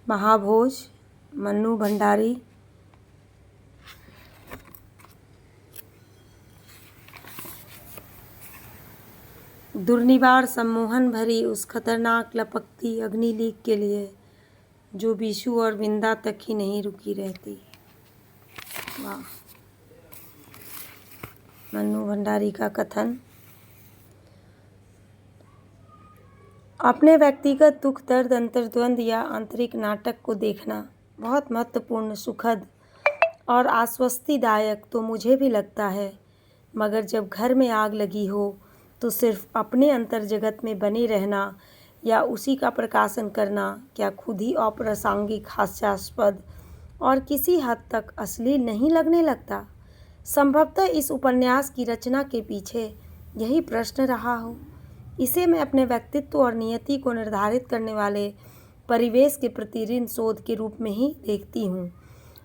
महाभोज, मन्नू भंडारी, दुर्निवार सम्मोहन भरी उस खतरनाक लपकती अग्नि लीक के लिए जो बीशु और विंदा तक ही नहीं रुकी रहती। वाह। मन्नू भंडारी का कथन। अपने व्यक्तिगत दुख दर्द अंतर्द्वंद या आंतरिक नाटक को देखना बहुत महत्वपूर्ण, सुखद और आश्वस्तिदायक तो मुझे भी लगता है, मगर जब घर में आग लगी हो तो सिर्फ अपने अंतर जगत में बने रहना या उसी का प्रकाशन करना क्या खुद ही अप्रासंगिक, हास्यास्पद और किसी हद तक अश्लील नहीं लगने लगता? संभवतः इस उपन्यास की रचना के पीछे यही प्रश्न रहा हो। इसे मैं अपने व्यक्तित्व और नियति को निर्धारित करने वाले परिवेश के प्रति ऋण शोध के रूप में ही देखती हूँ।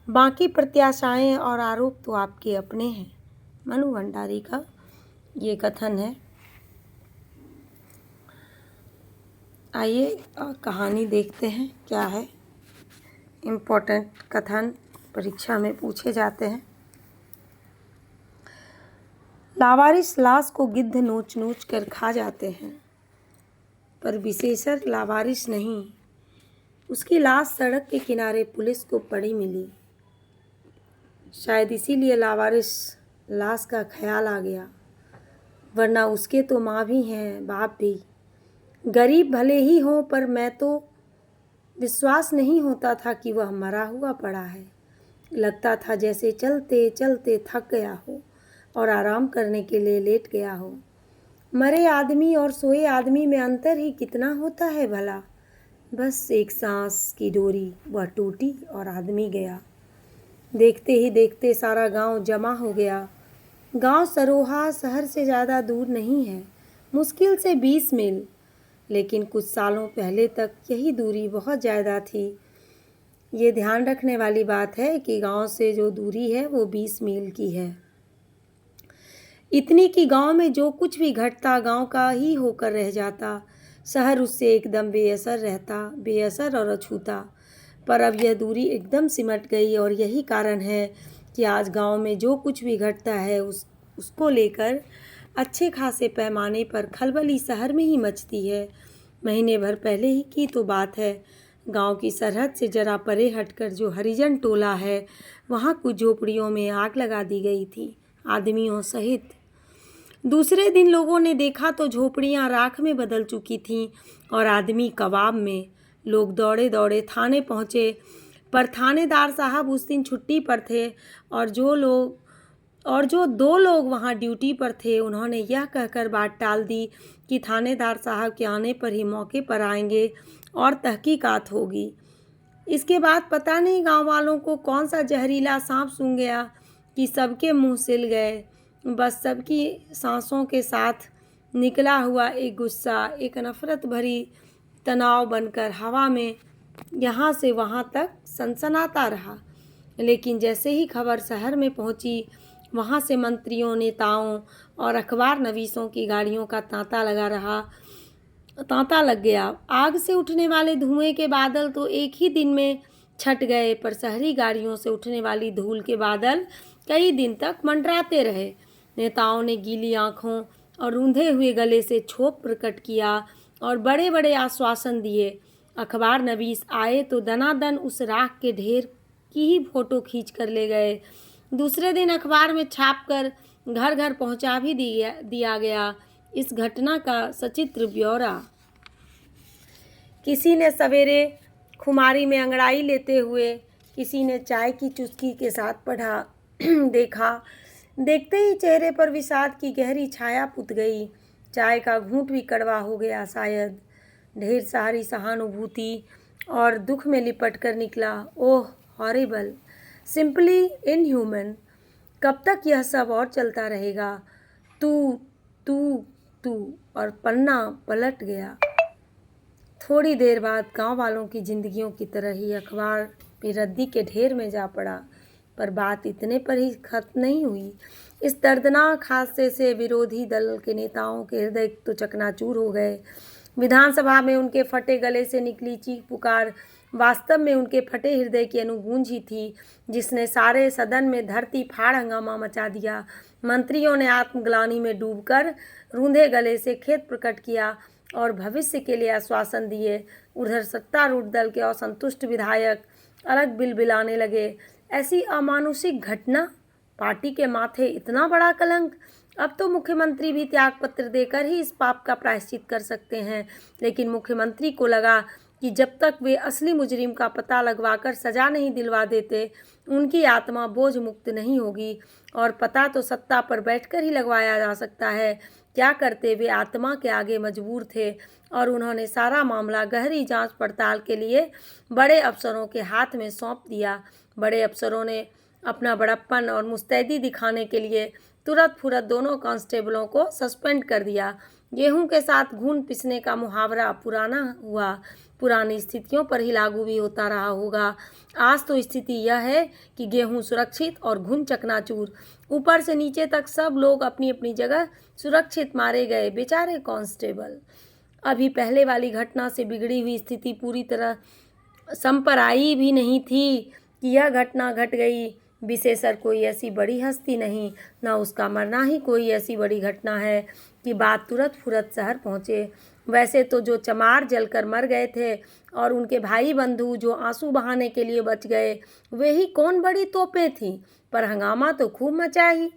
बाकी प्रत्याशाएं और आरोप तो आपके अपने हैं। मन्नू भंडारी का ये कथन है। आइए कहानी देखते हैं क्या है। इम्पोर्टेंट कथन परीक्षा में पूछे जाते हैं। लावारिस लाश को गिद्ध नोच नोच कर खा जाते हैं, पर विशेषर लावारिस नहीं। उसकी लाश सड़क के किनारे पुलिस को पड़ी मिली। शायद इसीलिए लावारिस लाश का ख्याल आ गया, वरना उसके तो माँ भी हैं, बाप भी। गरीब भले ही हों, पर मैं तो विश्वास नहीं होता था कि वह मरा हुआ पड़ा है। लगता था जैसे चलते चलते थक गया हो और आराम करने के लिए लेट गया हो। मरे आदमी और सोए आदमी में अंतर ही कितना होता है भला। बस एक सांस की डोरी वह टूटी और आदमी गया। देखते ही देखते सारा गांव जमा हो गया। गांव सरोहा शहर से ज़्यादा दूर नहीं है, मुश्किल से 20 मील, लेकिन कुछ सालों पहले तक यही दूरी बहुत ज़्यादा थी। ये ध्यान रखने वाली बात है कि गांव से जो दूरी है वो 20 मील की है। इतनी कि गांव में जो कुछ भी घटता गांव का ही होकर रह जाता। शहर उससे एकदम बेअसर रहता, बेअसर और अछूता। पर अब यह दूरी एकदम सिमट गई और यही कारण है कि आज गांव में जो कुछ भी घटता है उसको लेकर अच्छे खासे पैमाने पर खलबली शहर में ही मचती है। महीने भर पहले ही की तो बात है। गांव की सरहद से जरा परे हटकर जो हरिजन टोला है, वहां कुछ झोपड़ियों में आग लगा दी गई थी, आदमियों सहित। दूसरे दिन लोगों ने देखा तो झोपड़ियां राख में बदल चुकी थीं और आदमी कबाब में। लोग दौड़े दौड़े थाने पहुँचे, पर थानेदार साहब उस दिन छुट्टी पर थे और जो 2 लोग वहां ड्यूटी पर थे, उन्होंने यह कहकर बात टाल दी कि थानेदार साहब के आने पर ही मौके पर आएंगे और तहकीकात होगी। इसके बाद पता नहीं गांव वालों को कौन सा जहरीला सांप सूंघ गया कि सबके मुंह सिल गए। बस सबकी सांसों के साथ निकला हुआ एक गुस्सा, एक नफरत भरी तनाव बनकर हवा में यहाँ से वहाँ तक सनसनाता रहा। लेकिन जैसे ही खबर शहर में पहुँची, वहाँ से मंत्रियों, नेताओं और अखबार नवीसों की गाड़ियों का तांता लग गया। आग से उठने वाले धुएं के बादल तो एक ही दिन में छट गए, पर शहरी गाड़ियों से उठने वाली धूल के बादल कई दिन तक मंडराते रहे। नेताओं ने गीली आंखों और रूंधे हुए गले से क्षोभ प्रकट किया और बड़े बड़े आश्वासन दिए। अखबार नवीस आए तो दनादन उस राख के ढेर की ही फोटो खींच कर ले गए। दूसरे दिन अखबार में छापकर घर घर पहुंचा भी दिया गया इस घटना का सचित्र ब्यौरा। किसी ने सवेरे खुमारी में अंगड़ाई लेते हुए, किसी ने चाय की चुस्की के साथ पढ़ा। देखा, देखते ही चेहरे पर विषाद की गहरी छाया पुत गई। चाय का घूंट भी कड़वा हो गया शायद। ढेर सारी सहानुभूति और दुख में लिपट कर निकला, ओह हॉरिबल, सिंपली इनह्यूमन। कब तक यह सब और चलता रहेगा? तू तू तू और पन्ना पलट गया। थोड़ी देर बाद गांव वालों की जिंदगियों की तरह ही अखबार भी रद्दी के ढेर में जा पड़ा। पर बात इतने पर ही खत्म नहीं हुई। इस दर्दनाक हादसे से विरोधी दल के नेताओं के हृदय तो चकनाचूर हो गए। विधानसभा में उनके फटे गले से निकली चीख पुकार वास्तव में उनके फटे हृदय की अनुगूंज ही थी जिसने सारे सदन में धरती फाड़ हंगामा मचा दिया। मंत्रियों ने आत्मग्लानि में डूबकर रूंधे गले से खेद प्रकट किया और भविष्य के लिए आश्वासन दिए। उधर सत्तारूढ़ दल के असंतुष्ट विधायक अलग बिलबिलाने लगे। ऐसी अमानुषिक घटना, पार्टी के माथे इतना बड़ा कलंक। अब तो मुख्यमंत्री भी त्यागपत्र देकर ही इस पाप का प्रायश्चित कर सकते हैं, लेकिन मुख्यमंत्री को लगा कि जब तक वे असली मुजरिम का पता लगवाकर सजा नहीं दिलवा देते, उनकी आत्मा बोझ मुक्त नहीं होगी। और पता तो सत्ता पर बैठकर ही लगवाया जा सकता है। क्या करते, वे आत्मा के आगे मजबूर थे और उन्होंने सारा मामला गहरी जांच पड़ताल के लिए बड़े अफसरों के हाथ में सौंप दिया। बड़े अफसरों ने अपना बड़प्पन और मुस्तैदी दिखाने के लिए तुरंत फुरत दोनों कांस्टेबलों को सस्पेंड कर दिया। गेहूं के साथ घून पिसने का मुहावरा पुराना हुआ, पुरानी स्थितियों पर ही लागू भी होता रहा होगा। आज तो स्थिति यह है कि गेहूं सुरक्षित और घुन चकनाचूर। ऊपर से नीचे तक सब लोग अपनी अपनी जगह सुरक्षित मारे गए। बेचारे कांस्टेबल। अभी पहले वाली घटना से बिगड़ी हुई स्थिति पूरी तरह संपराई भी नहीं थी कि यह घटना घट गई। विशेषर कोई ऐसी बड़ी हस्ती नहीं, न उसका मरना ही कोई ऐसी बड़ी घटना है कि बात तुरंत फुरत शहर पहुँचे। वैसे तो जो चमार जलकर मर गए थे और उनके भाई बंधु जो आंसू बहाने के लिए बच गए, वे ही कौन बड़ी तोपें थीं, पर हंगामा तो खूब मचा ही।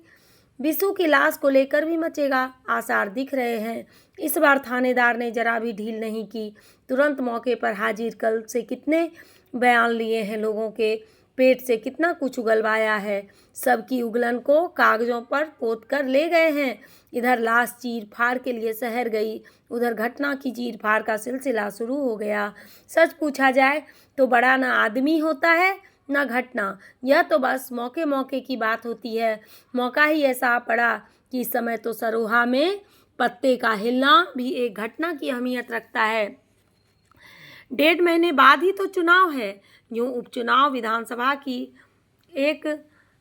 बिशु की लाश को लेकर भी मचेगा, आसार दिख रहे हैं। इस बार थानेदार ने जरा भी ढील नहीं की, तुरंत मौके पर हाजिर। कल से कितने बयान लिए हैं, लोगों के पेट से कितना कुछ उगलवाया है, सबकी उगलन को कागजों पर पोत कर ले गए हैं। इधर लाश चीर फाड़ के लिए शहर गई, उधर घटना की चीर फाड़ का सिलसिला शुरू हो गया। सच पूछा जाए तो बड़ा न आदमी होता है न घटना, यह तो बस मौके मौके की बात होती है। मौका ही ऐसा पड़ा कि इस समय तो सरोहा में पत्ते का हिलना भी एक घटना की अहमियत रखता है। 1.5 महीने बाद ही तो चुनाव है। यूँ उपचुनाव विधानसभा की एक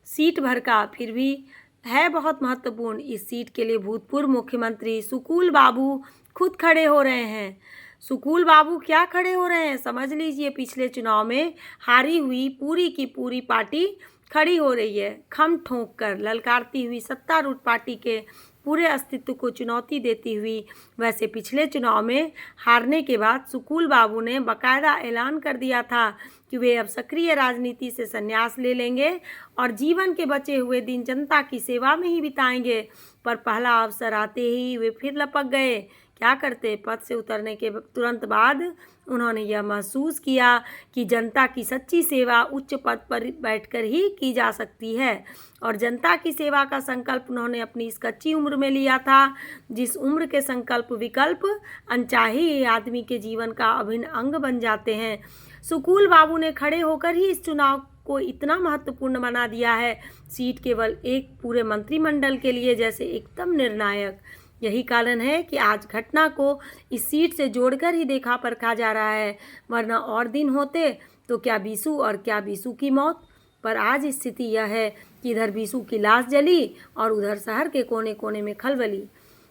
सीट भर का, फिर भी है बहुत महत्वपूर्ण। इस सीट के लिए भूतपूर्व मुख्यमंत्री सुकूल बाबू खुद खड़े हो रहे हैं। सुकूल बाबू क्या खड़े हो रहे हैं, समझ लीजिए। पिछले चुनाव में हारी हुई पूरी की पूरी पार्टी खड़ी हो रही है, खम ठोंक कर ललकारती हुई सत्तारूढ़ पार्टी के पूरे अस्तित्व को चुनौती देती हुई। वैसे पिछले चुनाव में हारने के बाद सुकूल बाबू ने बाकायदा ऐलान कर दिया था कि वे अब सक्रिय राजनीति से संन्यास ले लेंगे और जीवन के बचे हुए दिन जनता की सेवा में ही बिताएंगे। पर पहला अवसर आते ही वे फिर लपक गए। क्या करते, पद से उतरने के तुरंत बाद उन्होंने यह महसूस किया कि जनता की सच्ची सेवा उच्च पद पर बैठकर ही की जा सकती है। और जनता की सेवा का संकल्प उन्होंने अपनी इस कच्ची उम्र में लिया था, जिस उम्र के संकल्प विकल्प अनचाही आदमी के जीवन का अभिन्न अंग बन जाते हैं। सुकूल बाबू ने खड़े होकर ही इस चुनाव को इतना महत्वपूर्ण बना दिया है। सीट केवल एक पूरे मंत्रिमंडल के लिए जैसे एकदम निर्णायक। यही कारण है कि आज घटना को इस सीट से जोड़कर ही देखा परखा जा रहा है, वरना और दिन होते तो क्या बिशु और क्या बिशु की मौत। पर आज स्थिति यह है कि इधर बिशु की लाश जली और उधर शहर के कोने कोने में खलबली।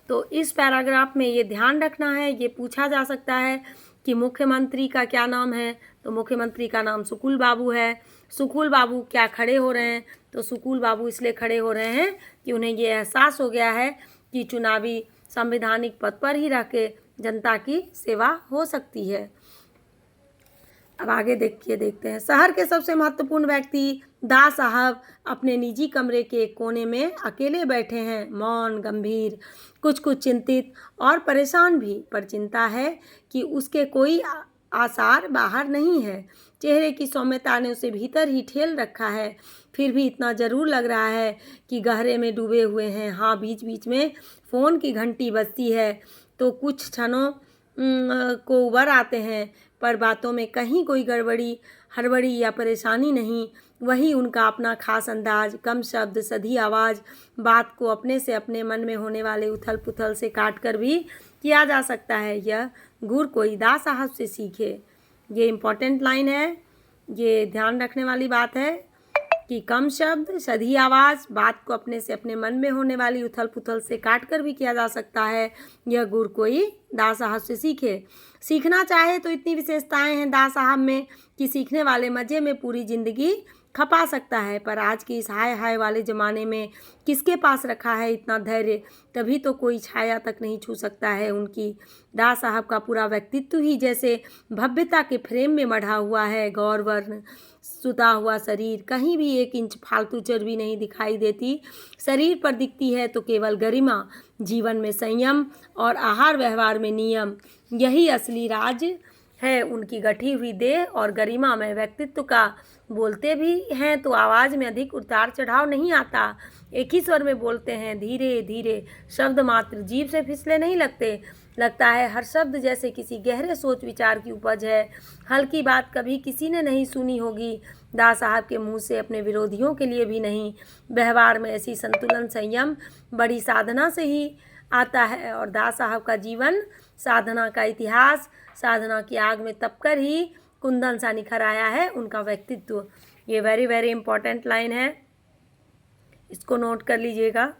तो इस पैराग्राफ में ये ध्यान रखना है। ये पूछा जा सकता है कि मुख्यमंत्री का क्या नाम है, तो मुख्यमंत्री का नाम सुकूल बाबू है। सुकूल बाबू क्या खड़े हो रहे हैं, तो सुकूल बाबू इसलिए खड़े हो रहे हैं कि उन्हें ये एहसास हो गया है कि चुनावी संवैधानिक पद पर ही रह के जनता की सेवा हो सकती है। अब आगे देखते हैं। शहर के सबसे महत्वपूर्ण व्यक्ति दा साहब अपने निजी कमरे के कोने में अकेले बैठे हैं, मौन, गंभीर, कुछ कुछ चिंतित और परेशान भी। पर चिंता है कि उसके कोई आसार बाहर नहीं है। चेहरे की सौम्यता ने उसे भीतर ही ठेल रखा है। फिर भी इतना ज़रूर लग रहा है कि गहरे में डूबे हुए हैं। हाँ, बीच बीच में फ़ोन की घंटी बजती है तो कुछ क्षणों को उबर आते हैं, पर बातों में कहीं कोई हड़बड़ी या परेशानी नहीं। वही उनका अपना खास अंदाज, कम शब्द, सधी आवाज़। बात को अपने से अपने मन में होने वाले उथल पुथल से काट कर भी किया जा सकता है। यह गुर कोई दा साहब से सीखे। ये इम्पॉर्टेंट लाइन है, ये ध्यान रखने वाली बात है कि कम शब्द, सधी आवाज़, बात को अपने से अपने मन में होने वाली उथल पुथल से काट कर भी किया जा सकता है। यह गुर कोई दा साहब से सीखे। सीखना चाहे तो इतनी विशेषताएं हैं दा साहब में कि सीखने वाले मज़े में पूरी ज़िंदगी खपा सकता है। पर आज के इस हाय हाय वाले ज़माने में किसके पास रखा है इतना धैर्य, तभी तो कोई छाया तक नहीं छू सकता है उनकी। दा साहब का पूरा व्यक्तित्व ही जैसे भव्यता के फ्रेम में मढ़ा हुआ है। गौरवर्ण सुता हुआ शरीर, कहीं भी 1 इंच फालतू चर्बी नहीं दिखाई देती। शरीर पर दिखती है तो केवल गरिमा, जीवन में संयम और आहार व्यवहार में नियम, यही असली राज है उनकी गठी हुई देह और गरिमा में व्यक्तित्व का। बोलते भी हैं तो आवाज़ में अधिक उतार चढ़ाव नहीं आता, एक ही स्वर में बोलते हैं, धीरे धीरे, शब्द मात्र जीभ से फिसले नहीं लगते। लगता है हर शब्द जैसे किसी गहरे सोच विचार की उपज है। हल्की बात कभी किसी ने नहीं सुनी होगी दा साहब के मुंह से, अपने विरोधियों के लिए भी नहीं। व्यवहार में ऐसी संतुलन संयम बड़ी साधना से ही आता है और दा साहब का जीवन साधना का इतिहास, साधना की आग में तपकर ही कुंदन सा निखर आया है उनका व्यक्तित्व। ये वेरी वेरी इंपॉर्टेंट लाइन है, इसको नोट कर लीजिएगा।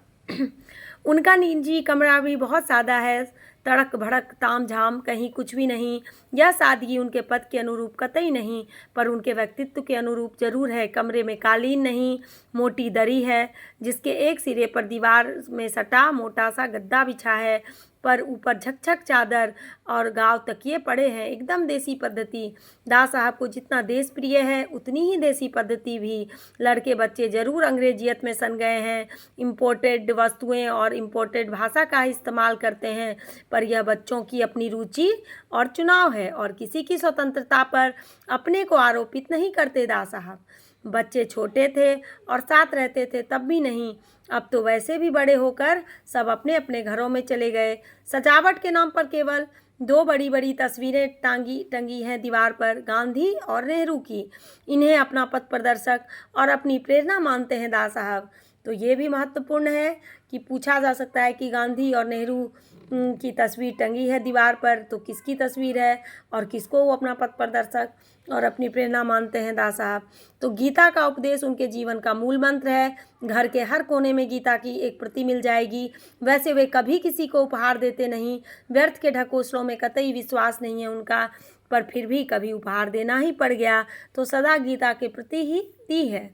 उनका निजी कमरा भी बहुत सादा है, तड़क भड़क ताम झाम कहीं कुछ भी नहीं। यह सादगी उनके पद के अनुरूप कतई नहीं, पर उनके व्यक्तित्व के अनुरूप जरूर है। कमरे में कालीन नहीं, मोटी दरी है जिसके एक सिरे पर दीवार में सटा मोटा सा गद्दा बिछा है, पर ऊपर झकझक चादर और गांव तकिए पड़े हैं, एकदम देसी पद्धति। दा साहब को जितना देश प्रिय है उतनी ही देसी पद्धति भी। लड़के बच्चे जरूर अंग्रेजियत में सन गए हैं, इम्पोर्टेड वस्तुएं और इम्पोर्टेड भाषा का इस्तेमाल करते हैं, पर यह बच्चों की अपनी रुचि और चुनाव है और किसी की स्वतंत्रता पर अपने को आरोपित नहीं करते दा साहब। बच्चे छोटे थे और साथ रहते थे तब भी नहीं, अब तो वैसे भी बड़े होकर सब अपने अपने घरों में चले गए। सजावट के नाम पर केवल 2 बड़ी बड़ी तस्वीरें टंगी हैं दीवार पर, गांधी और नेहरू की। इन्हें अपना पथ प्रदर्शक और अपनी प्रेरणा मानते हैं दा साहब। तो ये भी महत्वपूर्ण है कि पूछा जा सकता है कि गांधी और नेहरू की तस्वीर टंगी है दीवार पर, तो किसकी तस्वीर है और किसको वो अपना पथ प्रदर्शक और अपनी प्रेरणा मानते हैं दा साहब। तो गीता का उपदेश उनके जीवन का मूल मंत्र है। घर के हर कोने में गीता की एक प्रति मिल जाएगी। वैसे वे कभी किसी को उपहार देते नहीं, व्यर्थ के ढकोसलों में कतई विश्वास नहीं है उनका, पर फिर भी कभी उपहार देना ही पड़ गया तो सदा गीता के प्रति ही दी है।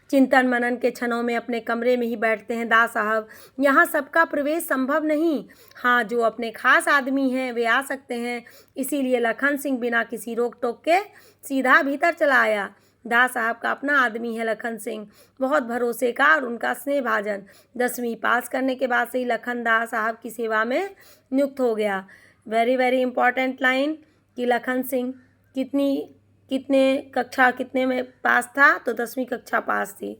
चिंतन मनन के क्षणों में अपने कमरे में ही बैठते हैं दा साहब। यहाँ सबका प्रवेश संभव नहीं। हाँ, जो अपने खास आदमी हैं वे आ सकते हैं, इसीलिए लखन सिंह बिना किसी रोक टोक के सीधा भीतर चला आया। दा साहब का अपना आदमी है लखन सिंह, बहुत भरोसे का और उनका स्नेह भाजन। 10वीं पास करने के बाद से ही लखन दा साहब की सेवा में नियुक्त हो गया। वेरी वेरी इंपॉर्टेंट लाइन कि लखन सिंह कितने में पास था, तो 10वीं कक्षा पास थी।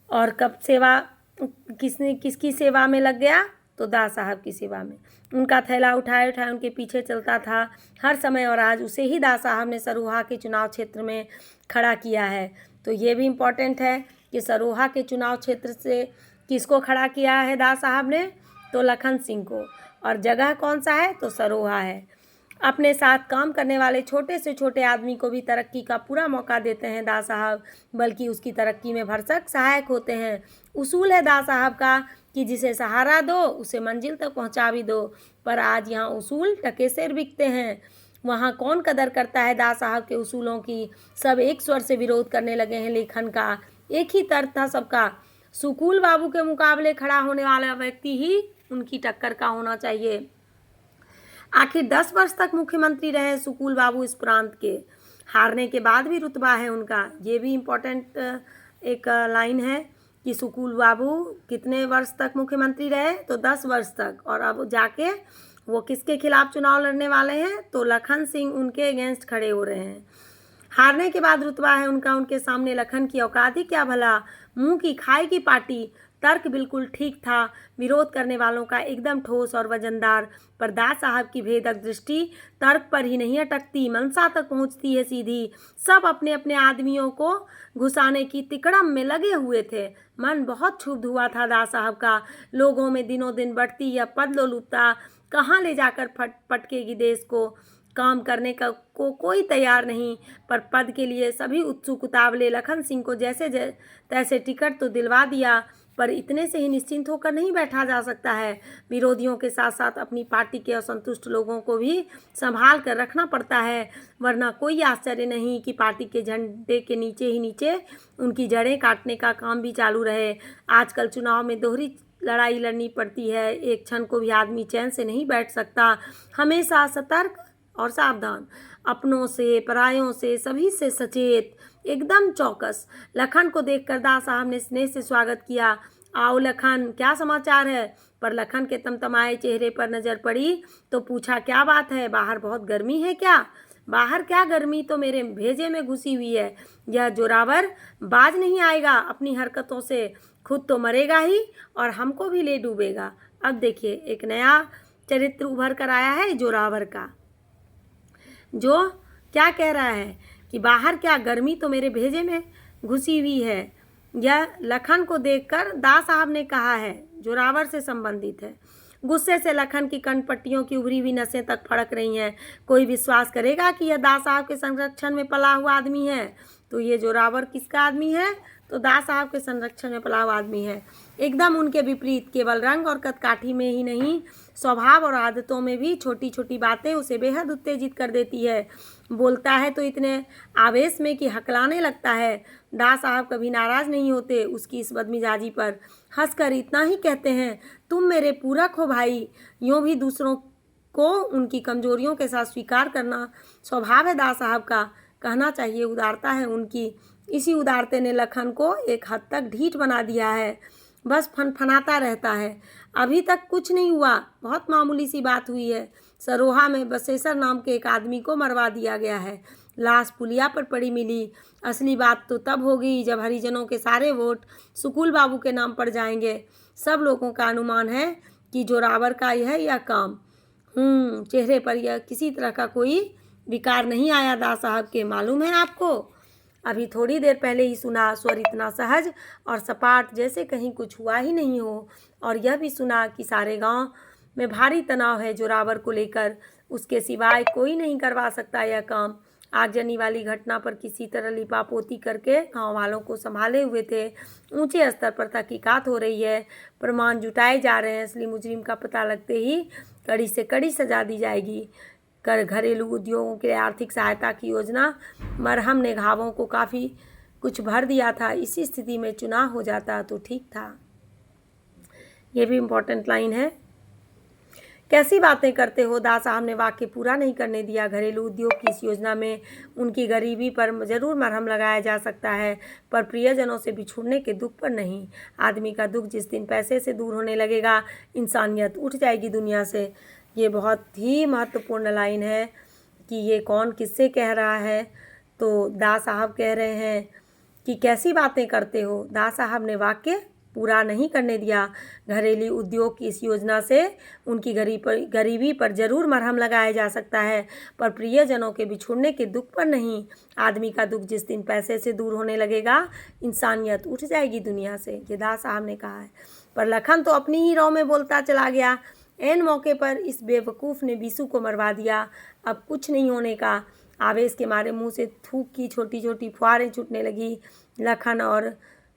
और कब सेवा किसकी सेवा में लग गया, तो दा साहब की सेवा में। उनका थैला उठाए उठाए उनके पीछे चलता था हर समय, और आज उसे ही दा साहब ने सरोहा के चुनाव क्षेत्र में खड़ा किया है। तो ये भी इम्पोर्टेंट है कि सरोहा के चुनाव क्षेत्र से किसको खड़ा किया है दा साहब ने, तो लखन सिंह को। और जगह कौन सा है, तो सरोहा है। अपने साथ काम करने वाले छोटे से छोटे आदमी को भी तरक्की का पूरा मौका देते हैं दा साहब, बल्कि उसकी तरक्की में भरसक सहायक होते हैं। उसूल है दा साहब का कि जिसे सहारा दो उसे मंजिल तक पहुंचा भी दो, पर आज यहाँ उसूल टके सेर बिकते हैं। वहाँ कौन कदर करता है दा साहब के उसूलों की। सब एक स्वर से विरोध करने लगे हैं लेखन का। एक ही तर्क था सबका, सुकूल बाबू के मुकाबले खड़ा होने वाला व्यक्ति ही उनकी टक्कर का होना चाहिए। आखिर 10 वर्ष तक मुख्यमंत्री रहे सुकूल बाबू इस प्रांत के, हारने के बाद भी रुतबा है उनका। ये भी इम्पोर्टेंट एक लाइन है कि सुकूल बाबू कितने वर्ष तक मुख्यमंत्री रहे, तो 10 वर्ष तक। और अब जाके वो किसके खिलाफ चुनाव लड़ने वाले हैं, तो लखन सिंह उनके अगेंस्ट खड़े हो रहे हैं। हारने के बाद रुतबा है उनका, उनके सामने लखन की औकात ही क्या भला, मुंह की खाई की पार्टी। तर्क बिल्कुल ठीक था, विरोध करने वालों का एकदम ठोस और वजनदार, पर दा साहब की भेदक दृष्टि तर्क पर ही नहीं अटकती, मनसा तक पहुंचती है सीधी। सब अपने अपने आदमियों को घुसाने की तिकड़म में लगे हुए थे। मन बहुत क्षुब्ध हुआ था दा साहब का। लोगों में दिनों दिन बढ़ती यह पद लोलुपता कहाँ ले जाकर पटकेगी देश को। काम करने का कोई तैयार नहीं, पर पद के लिए सभी उत्सुक उतावले। लखन सिंह को जैसे तैसे टिकट तो दिलवा दिया, पर इतने से ही निश्चिंत होकर नहीं बैठा जा सकता है। विरोधियों के साथ साथ अपनी पार्टी के असंतुष्ट लोगों को भी संभाल कर रखना पड़ता है, वरना कोई आश्चर्य नहीं कि पार्टी के झंडे के नीचे ही नीचे उनकी जड़ें काटने का काम भी चालू रहे। आजकल चुनाव में दोहरी लड़ाई लड़नी पड़ती है, एक क्षण को भी आदमी चैन से नहीं बैठ सकता। हमेशा सतर्क और सावधान, अपनों से, परायों से, सभी से सचेत, एकदम चौकस। लखन को देखकर दास साहब ने स्नेह से स्वागत किया। आओ लखन, क्या समाचार है? पर लखन के तमतमाए चेहरे पर नजर पड़ी तो पूछा, क्या बात है, बाहर बहुत गर्मी है क्या? बाहर क्या गर्मी, तो मेरे भेजे में घुसी हुई है। यह जोरावर बाज नहीं आएगा, अपनी हरकतों से खुद तो मरेगा ही और हमको भी ले डूबेगा। अब देखिए, एक नया चरित्र उभर कर आया है जोरावर का, जो क्या कह रहा है कि बाहर क्या गर्मी, तो मेरे भेजे में घुसी हुई है। यह लखन को देखकर दास साहब ने कहा है, जोरावर से संबंधित है। गुस्से से लखन की कनपट्टियों की उभरी हुई नसें तक फड़क रही हैं। कोई विश्वास करेगा कि यह दास साहब के संरक्षण में पला हुआ आदमी है? तो ये जोरावर किसका आदमी है? तो दास साहब के संरक्षण में पला हुआ आदमी है। एकदम उनके विपरीत, केवल रंग और कदकाठी में ही नहीं, स्वभाव और आदतों में भी छोटी छोटी बातें उसे बेहद उत्तेजित कर देती है। बोलता है तो इतने आवेश में कि हकलाने लगता है। दास साहब कभी नाराज़ नहीं होते उसकी इस बदमिजाजी पर, हंसकर इतना ही कहते हैं, तुम मेरे पूरक हो भाई। यूँ भी दूसरों को उनकी कमजोरियों के साथ स्वीकार करना स्वभाव है दास साहब का, कहना चाहिए उदारता है उनकी। इसी उदारते ने लखन को एक हद तक ढीठ बना दिया है, बस फनफनाता रहता है। अभी तक कुछ नहीं हुआ, बहुत मामूली सी बात हुई है। सरोहा में बसेसर नाम के एक आदमी को मरवा दिया गया है, लाश पुलिया पर पड़ी मिली। असली बात तो तब होगी जब हरिजनों के सारे वोट सुकुल बाबू के नाम पड़ जाएंगे। सब लोगों का अनुमान है कि जोरावर का यह काम। चेहरे पर यह किसी तरह का कोई विकार नहीं आया दास साहब के, मालूम है आपको? अभी थोड़ी देर पहले ही सुना, स्वर इतना सहज और सपाट जैसे कहीं कुछ हुआ ही नहीं हो। और यह भी सुना कि सारे गांव में भारी तनाव है जोरावर को लेकर, उसके सिवाय कोई नहीं करवा सकता यह काम। आगजनी वाली घटना पर किसी तरह लिपापोती करके गांव वालों को संभाले हुए थे। ऊंचे स्तर पर तहकीकात हो रही है, प्रमाण जुटाए जा रहे हैं। असली मुजरिम का पता लगते ही कड़ी से कड़ी सजा दी जाएगी। घरेलू उद्योगों के लिए आर्थिक सहायता की योजना मरहम ने घावों को काफ़ी कुछ भर दिया था। इसी स्थिति में चुनाव हो जाता तो ठीक था। ये भी इम्पोर्टेंट लाइन है। कैसी बातें करते हो, दास साहब ने वाक्य पूरा नहीं करने दिया। घरेलू उद्योग की इस योजना में उनकी गरीबी पर जरूर मरहम लगाया जा सकता है, पर प्रियजनों से बिछुड़ने के दुख पर नहीं। आदमी का दुख जिस दिन पैसे से दूर होने लगेगा, इंसानियत उठ जाएगी दुनिया से। ये बहुत ही महत्वपूर्ण लाइन है कि ये कौन किससे कह रहा है। तो दास साहब कह रहे हैं कि कैसी बातें करते हो। दास साहब ने वाक्य पूरा नहीं करने दिया। घरेलू उद्योग की इस योजना से उनकी गरीबी पर जरूर मरहम लगाया जा सकता है, पर प्रियजनों के बिछुड़ने के दुख पर नहीं। आदमी का दुख जिस दिन पैसे से दूर होने लगेगा, इंसानियत उठ जाएगी दुनिया से, ये दास साहब ने कहा है। पर लखन तो अपनी ही राव में बोलता चला गया। ऐन मौके पर इस बेवकूफ़ ने बीसू को मरवा दिया। अब कुछ नहीं होने का। आवेश के मारे मुंह से थूक की छोटी छोटी फुहारें छूटने लगी। लखन और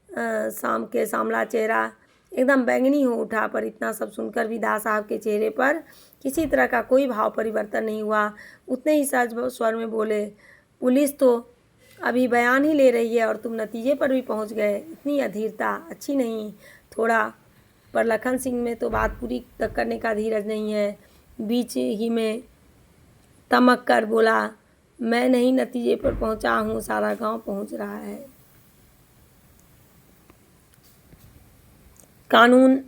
शाम के सामला चेहरा एकदम बैंगनी हो उठा, पर इतना सब सुनकर भी दास साहब के चेहरे पर किसी तरह का कोई भाव परिवर्तन नहीं हुआ। उतने ही सहज स्वर में बोले, पुलिस तो अभी बयान ही ले रही है और तुम नतीजे पर भी पहुंच गए। इतनी अधीरता अच्छी नहीं थोड़ा। पर लखन सिंह में तो बात पूरी तक करने का धीरज नहीं है। बीच ही में तमक कर बोला, मैं नहीं नतीजे पर पहुंचा हूँ, सारा गांव पहुंच रहा है। कानून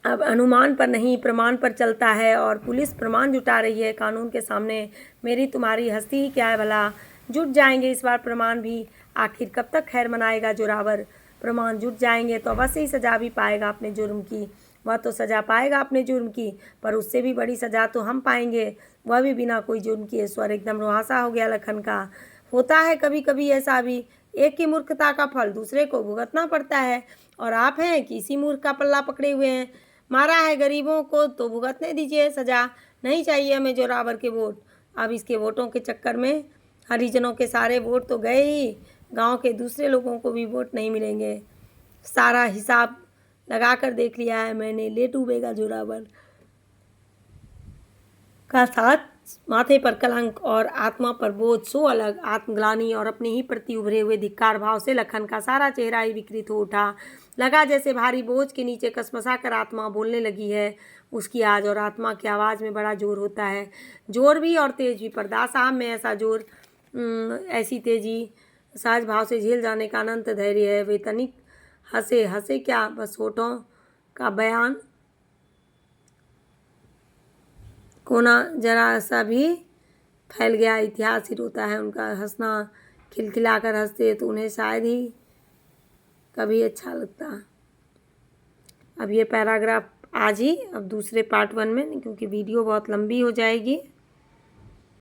अब अनुमान पर नहीं प्रमाण पर चलता है और पुलिस प्रमाण जुटा रही है। कानून के सामने मेरी तुम्हारी हस्ती ही क्या है भला। जुट जाएंगे इस बार प्रमाण भी। आखिर कब तक खैर मनाएगा जोरावर। प्रमाण जुट जाएंगे तो अवश्य ही सजा भी पाएगा अपने जुर्म की। वह तो सजा पाएगा अपने जुर्म की, पर उससे भी बड़ी सजा तो हम पाएंगे, वह भी बिना कोई जुर्म किए। स्वर एकदम रुहासा हो गया लखन का। होता है कभी कभी ऐसा भी, एक की मूर्खता का फल दूसरे को भुगतना पड़ता है, और आप हैं कि इसी मूर्ख का पल्ला पकड़े हुए हैं। मारा है गरीबों को तो भुगतने दीजिए सजा। नहीं चाहिए हमें जोरावर के वोट। अब इसके वोटों के चक्कर में हरिजनों के सारे वोट तो गए ही, गांव के दूसरे लोगों को भी वोट नहीं मिलेंगे। सारा हिसाब लगा कर देख लिया है मैंने, ले डूबेगा जोरावर। का साथ माथे पर कलंक और आत्मा पर बोझ सो अलग, आत्मग्लानि और अपने ही प्रति उभरे हुए धिक्कार भाव से लखन का सारा चेहरा ही विकृत हो उठा। लगा जैसे भारी बोझ के नीचे कसमसा कर आत्मा बोलने लगी है। उसकी आज और आत्मा की आवाज़ में बड़ा जोर होता है, जोर भी और तेज भी। पर दास साहब में ऐसा जोर, ऐसी तेजी सहज भाव से झेल जाने का अनंत धैर्य है। वे तनिक हंसे, हंसे क्या, बस होठों का बयान कोना जरा सा भी फैल गया। इतिहास ही रोता है उनका हंसना। खिलखिलाकर हंसते तो उन्हें शायद ही कभी अच्छा लगता। अब ये पैराग्राफ आज ही, अब दूसरे पार्ट 1 में, क्योंकि वीडियो बहुत लंबी हो जाएगी।